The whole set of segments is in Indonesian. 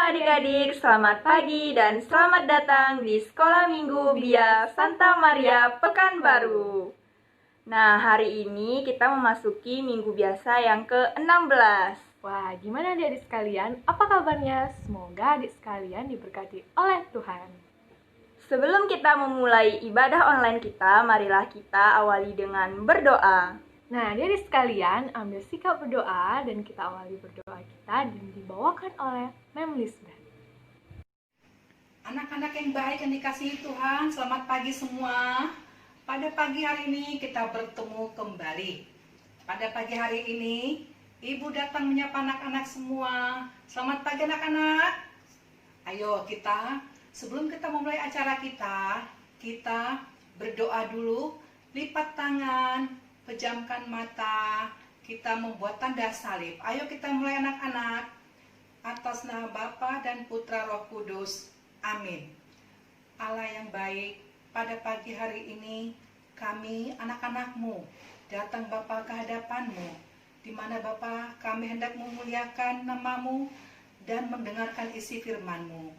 adik-adik, selamat pagi dan selamat datang di Sekolah Minggu Bia Santa Maria Pekanbaru. Nah, hari ini kita memasuki minggu biasa yang ke-16. Wah, gimana adik-adik sekalian? Apa kabarnya? Semoga adik sekalian diberkati oleh Tuhan. Sebelum kita memulai ibadah online kita, marilah kita awali dengan berdoa. Nah, adik-adik sekalian, ambil sikap berdoa dan kita awali berdoa kita dan dibawakan oleh Mem Lisbeth. Anak-anak yang baik yang dikasihi Tuhan, selamat pagi semua. Pada pagi hari ini kita bertemu kembali. Pada pagi hari ini, Ibu datang menyapa anak-anak semua. Selamat pagi anak-anak. Ayo sebelum kita memulai acara kita berdoa dulu, lipat tangan, pejamkan mata, kita membuat tanda salib. Ayo kita mulai anak-anak. Atas nama Bapa dan Putra Roh Kudus. Amin. Allah yang baik, pada pagi hari ini kami anak-anak-Mu datang Bapa ke hadapan-Mu, di mana Bapa kami hendak memuliakan nama-Mu dan mendengarkan isi firman-Mu.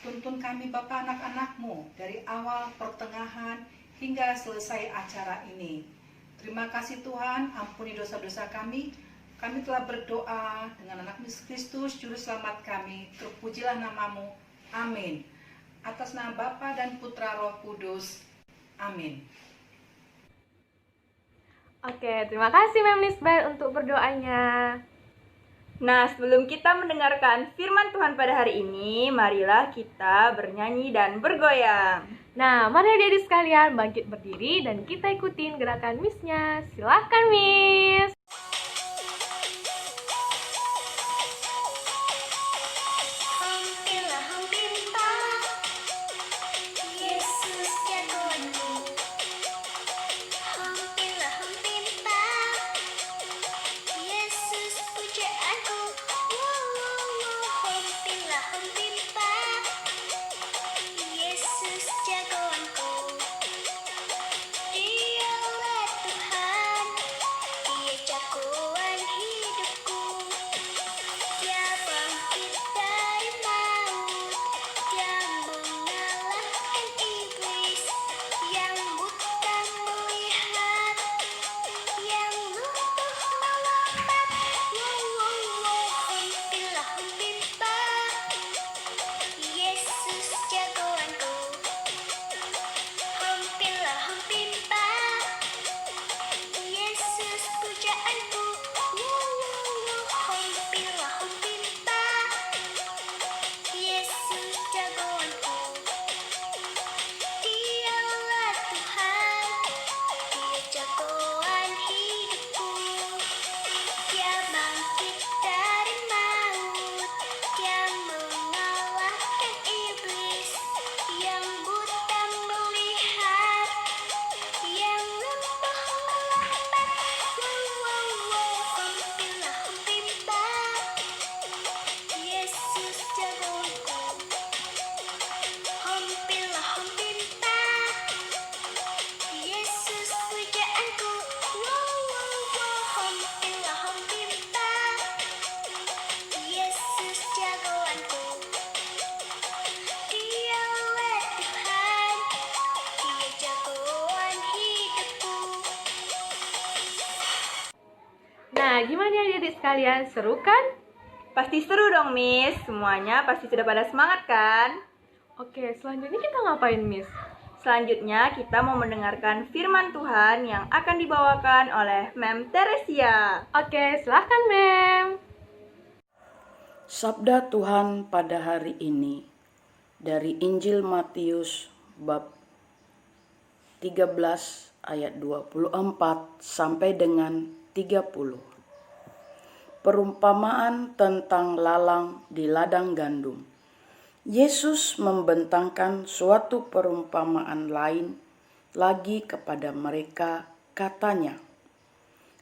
Tuntun kami Bapa anak-anak-Mu dari awal, pertengahan, hingga selesai acara ini. Terima kasih Tuhan, ampuni dosa-dosa kami. Kami telah berdoa dengan anak Kristus, Juru Selamat kami. Terpujilah nama-Mu. Amin. Atas nama Bapa dan Putra Roh Kudus. Amin. Oke, terima kasih Mem Lisbeth untuk berdoanya. Nah, sebelum kita mendengarkan firman Tuhan pada hari ini, marilah kita bernyanyi dan bergoyang. Nah, mari adik-adik sekalian bangkit berdiri dan kita ikutin gerakan Miss-nya. Silahkan Miss. Nah, gimana adik-adik sekalian? Seru kan? Pasti seru dong, Miss. Semuanya pasti sudah pada semangat kan? Oke, selanjutnya kita ngapain, Miss? Selanjutnya kita mau mendengarkan firman Tuhan yang akan dibawakan oleh Mem Teresia. Oke, silahkan Mem. Sabda Tuhan pada hari ini dari Injil Matius bab 13 ayat 24 sampai dengan 30. Perumpamaan tentang lalang di ladang gandum. Yesus membentangkan suatu perumpamaan lain lagi kepada mereka, katanya,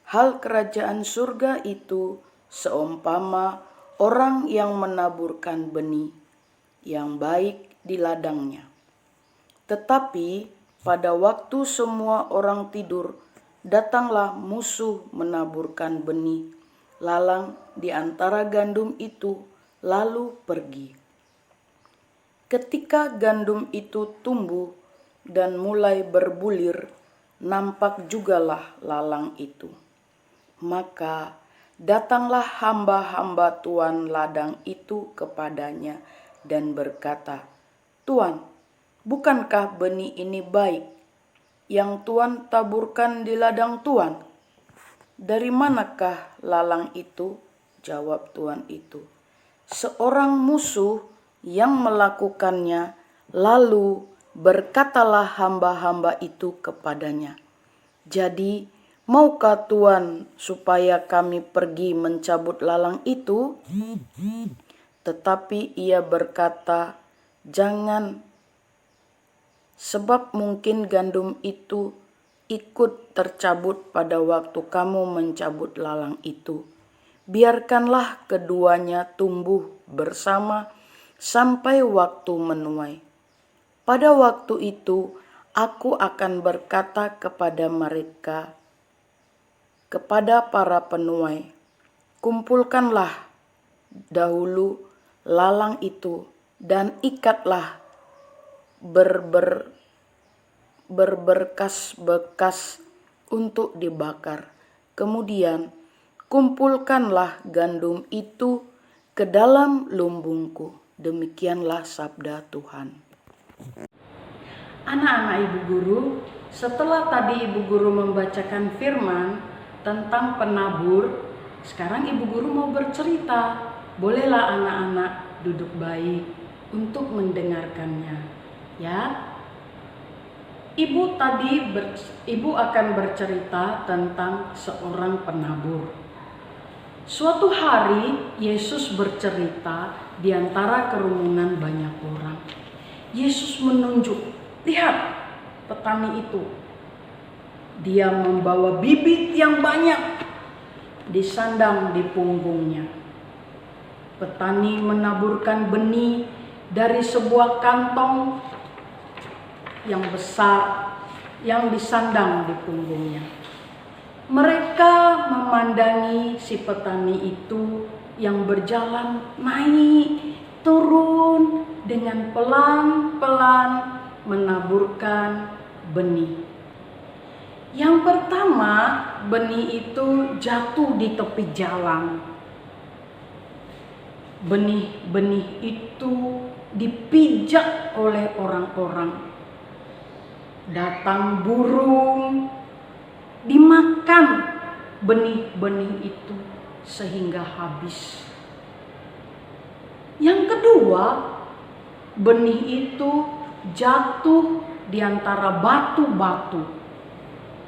"Hal kerajaan surga itu seumpama orang yang menaburkan benih yang baik di ladangnya. Tetapi pada waktu semua orang tidur, datanglah musuh menaburkan benih lalang di antara gandum itu, lalu pergi. Ketika gandum itu tumbuh dan mulai berbulir, nampak jugalah lalang itu. Maka datanglah hamba-hamba tuan ladang itu kepadanya dan berkata, "Tuan, bukankah benih ini baik yang Tuan taburkan di ladang Tuan?" "Dari manakah lalang itu?" jawab tuan itu. "Seorang musuh yang melakukannya." Lalu berkatalah hamba-hamba itu kepadanya, "Jadi, maukah Tuan supaya kami pergi mencabut lalang itu?" Tetapi ia berkata, "Jangan, sebab mungkin gandum itu ikut tercabut pada waktu kamu mencabut lalang itu. Biarkanlah keduanya tumbuh bersama sampai waktu menuai. Pada waktu itu aku akan berkata kepada mereka, kepada para penuai, kumpulkanlah dahulu lalang itu dan ikatlah berberkas-bekas untuk dibakar. Kemudian kumpulkanlah gandum itu ke dalam lumbungku." Demikianlah sabda Tuhan. Anak-anak Ibu Guru, setelah tadi Ibu Guru membacakan firman tentang penabur, sekarang Ibu Guru mau bercerita. Bolehlah anak-anak duduk baik untuk mendengarkannya, ya. Ibu akan bercerita tentang seorang penabur. Suatu hari Yesus bercerita di antara kerumunan banyak orang. Yesus menunjuk, "Lihat petani itu. Dia membawa bibit yang banyak disandang di punggungnya." Petani menaburkan benih dari sebuah kantong yang besar yang disandang di punggungnya. Mereka memandangi si petani itu yang berjalan naik turun dengan pelan-pelan menaburkan benih. Yang pertama, benih itu jatuh di tepi jalan. Benih-benih itu dipijak oleh orang-orang. Datang burung, dimakan benih-benih itu sehingga habis. Yang kedua, benih itu jatuh di antara batu-batu,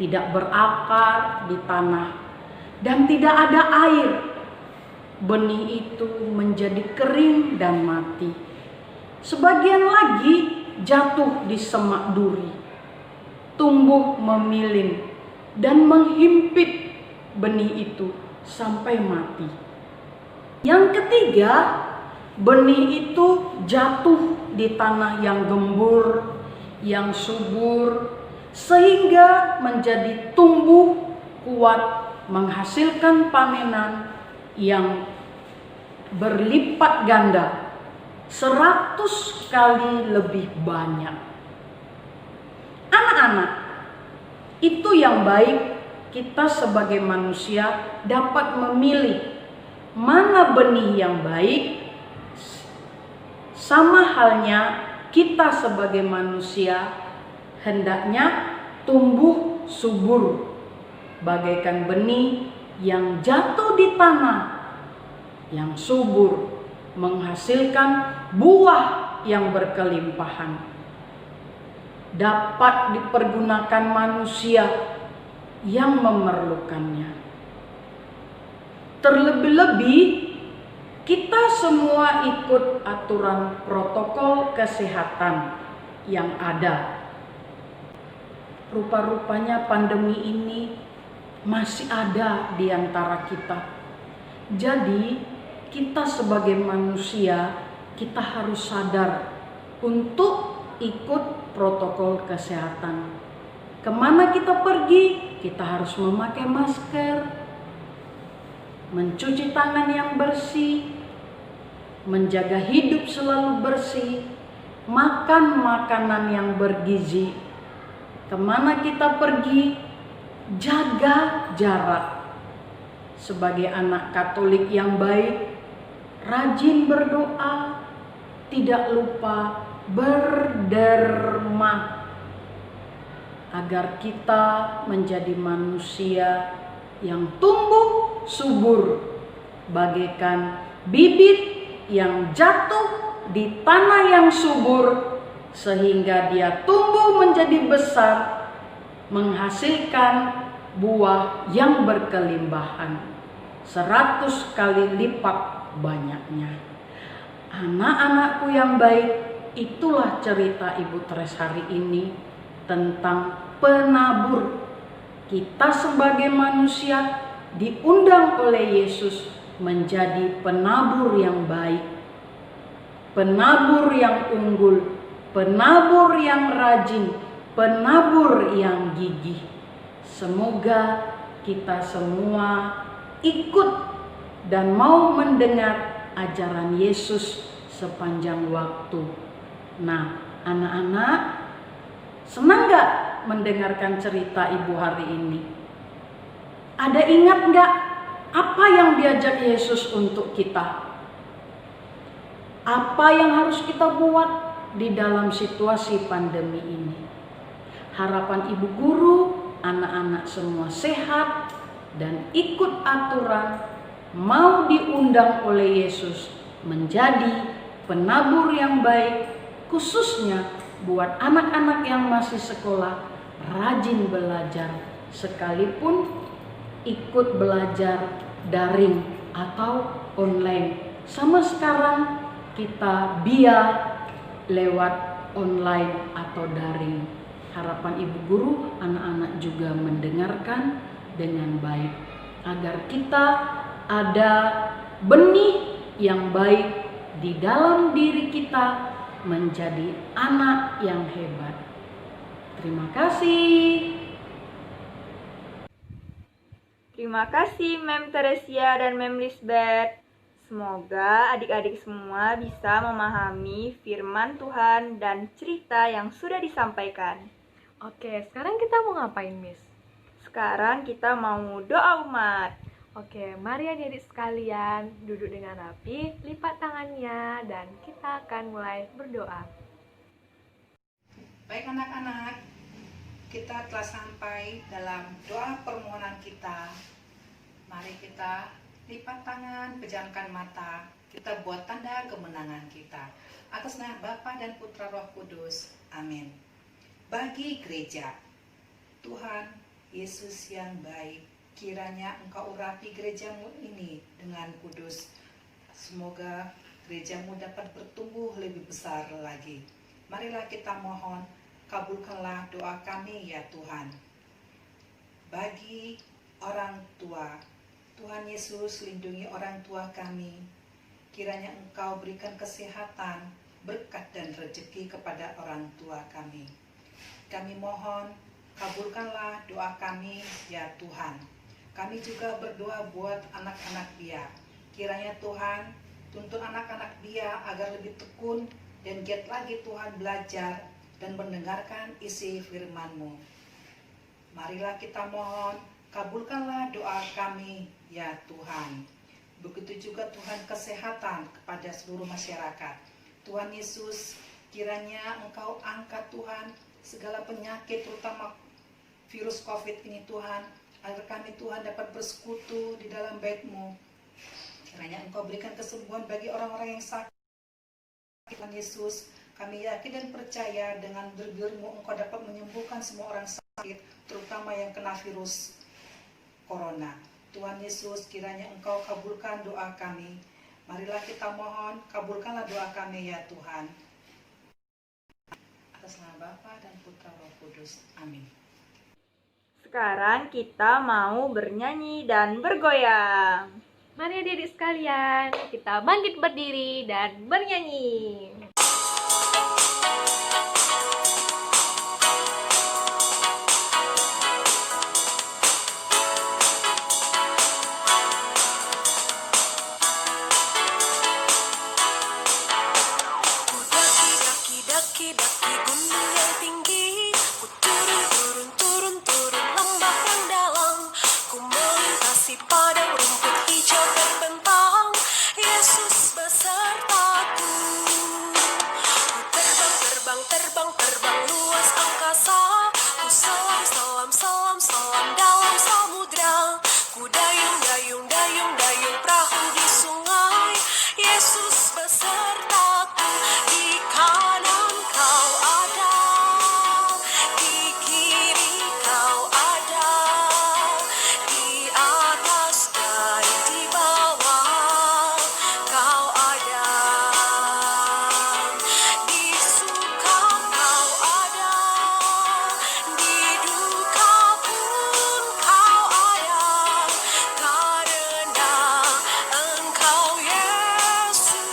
tidak berakar di tanah dan tidak ada air. Benih itu menjadi kering dan mati. Sebagian lagi jatuh di semak duri, tumbuh memilin dan menghimpit benih itu sampai mati. Yang ketiga, benih itu jatuh di tanah yang gembur, yang subur, sehingga menjadi tumbuh kuat, menghasilkan panenan yang berlipat ganda, 100 kali lebih banyak. Anak-anak, itu yang baik. Kita sebagai manusia dapat memilih mana benih yang baik. Sama halnya kita sebagai manusia hendaknya tumbuh subur bagaikan benih yang jatuh di tanah yang subur, menghasilkan buah yang berkelimpahan, dapat dipergunakan manusia yang memerlukannya. Terlebih-lebih kita semua ikut aturan protokol kesehatan yang ada. Rupa-rupanya pandemi ini masih ada di antara kita. Jadi kita sebagai manusia, kita harus sadar untuk ikut protokol kesehatan. Kemana kita pergi, kita harus memakai masker, mencuci tangan yang bersih, menjaga hidup selalu bersih, makan makanan yang bergizi. Kemana kita pergi, jaga jarak. Sebagai anak Katolik yang baik, rajin berdoa, tidak lupa berderma, agar kita menjadi manusia yang tumbuh subur, bagaikan bibit yang jatuh di tanah yang subur, sehingga dia tumbuh menjadi besar, menghasilkan buah yang berkelimpahan 100 kali lipat banyaknya. Anak-anakku yang baik, itulah cerita Ibu Teres hari ini tentang penabur. Kita sebagai manusia diundang oleh Yesus menjadi penabur yang baik, penabur yang unggul, penabur yang rajin, penabur yang gigih. Semoga kita semua ikut dan mau mendengar ajaran Yesus sepanjang waktu. Nah, anak-anak, senang gak mendengarkan cerita Ibu hari ini? Ada ingat gak apa yang diajak Yesus untuk kita? Apa yang harus kita buat di dalam situasi pandemi ini? Harapan ibu guru, anak-anak semua sehat dan ikut aturan, mau diundang oleh Yesus menjadi penabur yang baik, khususnya buat anak-anak yang masih sekolah, rajin belajar sekalipun ikut belajar daring atau online. Sama sekarang kita lewat online atau daring. Harapan ibu guru, anak-anak juga mendengarkan dengan baik, agar kita ada benih yang baik di dalam diri kita, menjadi anak yang hebat. Terima kasih. Terima kasih Mem Teresia dan Mem Lisbeth. Semoga adik-adik semua bisa memahami firman Tuhan dan cerita yang sudah disampaikan. Oke, sekarang kita mau ngapain, Miss? Sekarang kita mau doa umat. Oke, mari adik-adik sekalian duduk dengan rapi, lipat tangannya, dan kita akan mulai berdoa. Baik anak-anak, kita telah sampai dalam doa permohonan kita. Mari kita lipat tangan, pejamkan mata, kita buat tanda kemenangan kita. Atas nama Bapa dan Putra Roh Kudus. Amin. Bagi gereja, Tuhan Yesus yang baik, kiranya Engkau urapi gerejamu ini dengan kudus. Semoga gerejamu dapat bertumbuh lebih besar lagi. Marilah kita mohon, kabulkanlah doa kami ya Tuhan. Bagi orang tua, Tuhan Yesus, lindungi orang tua kami. Kiranya Engkau berikan kesehatan, berkat dan rezeki kepada orang tua kami. Kami mohon, kabulkanlah doa kami ya Tuhan. Kami juga berdoa buat anak-anak Dia. Kiranya Tuhan, tuntun anak-anak Dia agar lebih tekun dan giat lagi Tuhan belajar dan mendengarkan isi firman-Mu. Marilah kita mohon, kabulkanlah doa kami ya Tuhan. Begitu juga Tuhan kesehatan kepada seluruh masyarakat. Tuhan Yesus, kiranya Engkau angkat Tuhan segala penyakit, terutama virus COVID ini Tuhan, agar kami Tuhan dapat bersekutu di dalam bait-Mu. Kiranya Engkau berikan kesembuhan bagi orang-orang yang sakit. Tuhan Yesus, kami yakin dan percaya dengan bibir-Mu Engkau dapat menyembuhkan semua orang sakit, terutama yang kena virus Corona. Tuhan Yesus, kiranya Engkau kabulkan doa kami. Marilah kita mohon, kabulkanlah doa kami ya Tuhan. Atas nama Bapa dan Putra Roh Kudus. Amin. Sekarang kita mau bernyanyi dan bergoyang. Mari adik-adik sekalian, kita bangkit berdiri dan bernyanyi. Kuda daki gunung yang tinggi, ku turun, turun, turun, turun lembah yang dalam, ku melintasi padang rumput hijau terbentang, Yesus besertaku. Ku terbang, terbang, terbang, terbang luas angkasa, ku selam, selam, selam, selam dalam samudra, ku dayung, dayung, dayung, dayung perahu di sungai, Yesus besertaku. Di kanan kau ada, di kiri kau ada, di atas dan di bawah kau ada, di suka kau ada, di duka pun kau ada, karena Engkau Yesusku.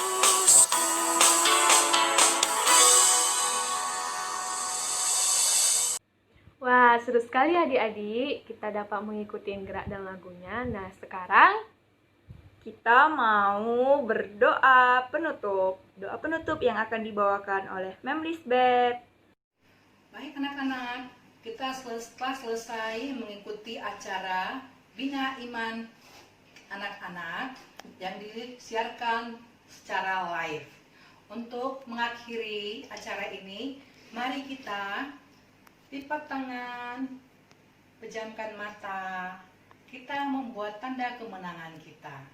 Wah, seru sekali adik-adik. Kita dapat mengikuti gerak dan lagunya. Nah, sekarang Kita mau berdoa penutup. Doa penutup yang akan dibawakan oleh Mem Lisbeth. Baik anak-anak, kita setelah selesai mengikuti acara Bina Iman anak-anak yang disiarkan secara live. Untuk mengakhiri acara ini, mari kita lipat tangan, pejamkan mata, kita membuat tanda kemenangan kita.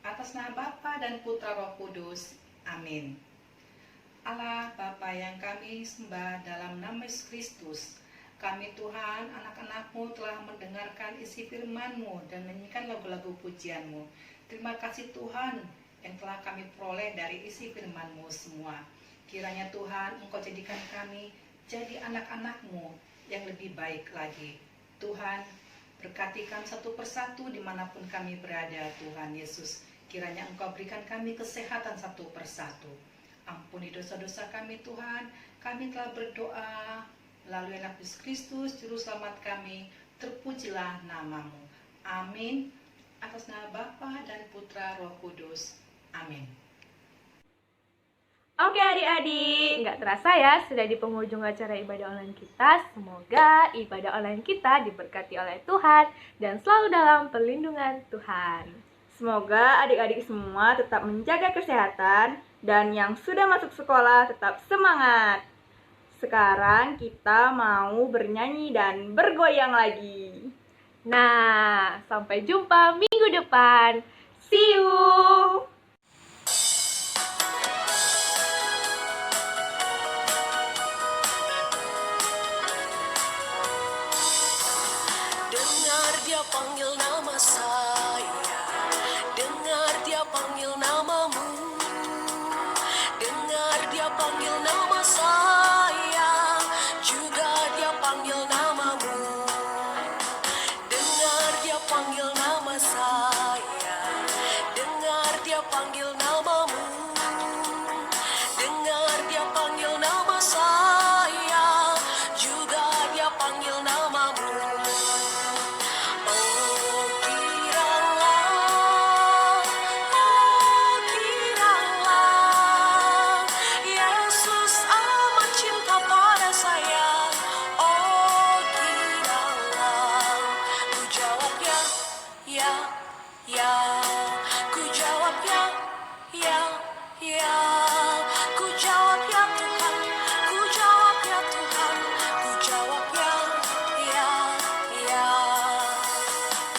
Atas nama Bapa dan Putra Roh Kudus, amin. Allah Bapa yang kami sembah dalam nama Yesus Kristus, kami Tuhan, anak-anak-Mu telah mendengarkan isi firman-Mu dan menyanyikan lagu-lagu pujian-Mu. Terima kasih Tuhan yang telah kami peroleh dari isi firman-Mu semua. Kiranya Tuhan Engkau jadikan kami jadi anak-anak-Mu yang lebih baik lagi. Tuhan, berkati kami satu persatu dimanapun kami berada, Tuhan Yesus. Kiranya Engkau berikan kami kesehatan satu persatu. Ampuni dosa-dosa kami Tuhan. Kami telah berdoa melalui anak Yesus Kristus, Juru Selamat kami. Terpujilah nama-Mu. Amin. Atas nama Bapa dan Putra Roh Kudus. Amin. Oke adik-adik, nggak terasa ya sudah di penghujung acara ibadah online kita. Semoga ibadah online kita diberkati oleh Tuhan dan selalu dalam perlindungan Tuhan. Semoga adik-adik semua tetap menjaga kesehatan dan yang sudah masuk sekolah tetap semangat. Sekarang kita mau bernyanyi dan bergoyang lagi. Nah, sampai jumpa minggu depan. See you! Dengar dia panggil nama